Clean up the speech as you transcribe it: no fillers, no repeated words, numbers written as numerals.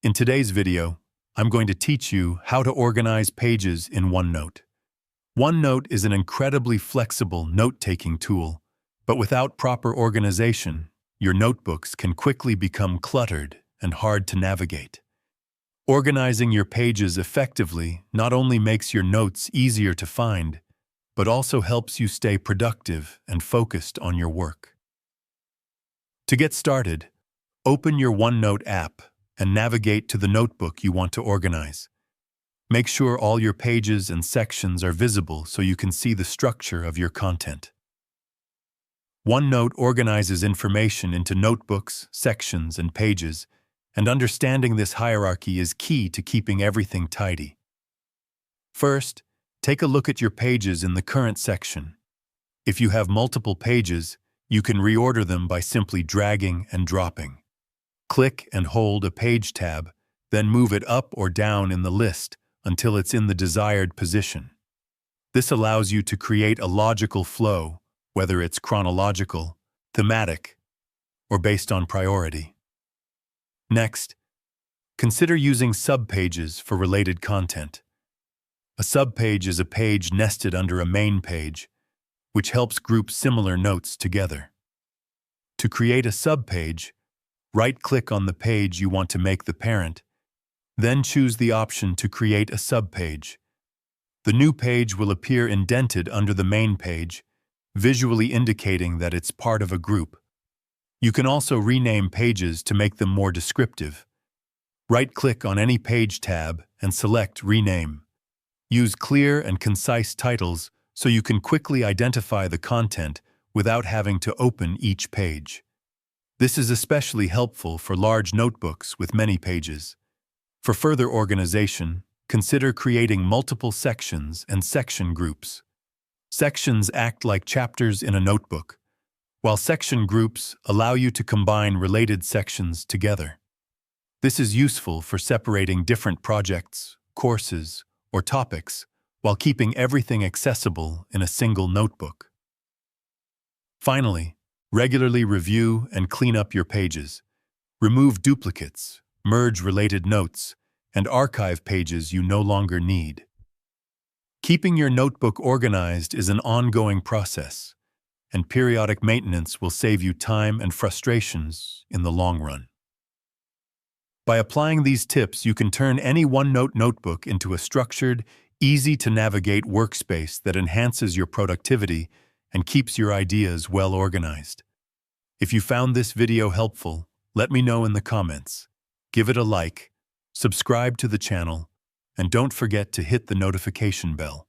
In today's video, I'm going to teach you how to organize pages in OneNote. OneNote is an incredibly flexible note-taking tool, but without proper organization, your notebooks can quickly become cluttered and hard to navigate. Organizing your pages effectively not only makes your notes easier to find, but also helps you stay productive and focused on your work. To get started, open your OneNote app and navigate to the notebook you want to organize. Make sure all your pages and sections are visible so you can see the structure of your content. OneNote organizes information into notebooks, sections, and pages, and understanding this hierarchy is key to keeping everything tidy. First, take a look at your pages in the current section. If you have multiple pages, you can reorder them by simply dragging and dropping. Click and hold a page tab, then move it up or down in the list until it's in the desired position. This allows you to create a logical flow, whether it's chronological, thematic, or based on priority. Next, consider using subpages for related content. A subpage is a page nested under a main page, which helps group similar notes together. To create a subpage, right-click on the page you want to make the parent, then choose the option to create a subpage. The new page will appear indented under the main page, visually indicating that it's part of a group. You can also rename pages to make them more descriptive. Right-click on any page tab and select Rename. Use clear and concise titles so you can quickly identify the content without having to open each page. This is especially helpful for large notebooks with many pages. For further organization, consider creating multiple sections and section groups. Sections act like chapters in a notebook, while section groups allow you to combine related sections together. This is useful for separating different projects, courses, or topics while keeping everything accessible in a single notebook. Finally, regularly review and clean up your pages. Remove duplicates, merge related notes, and archive pages you no longer need. Keeping your notebook organized is an ongoing process, and periodic maintenance will save you time and frustrations in the long run. By applying these tips, you can turn any OneNote notebook into a structured, easy-to-navigate workspace that enhances your productivity and keeps your ideas well organized. If you found this video helpful, let me know in the comments. Give it a like, subscribe to the channel, and don't forget to hit the notification bell.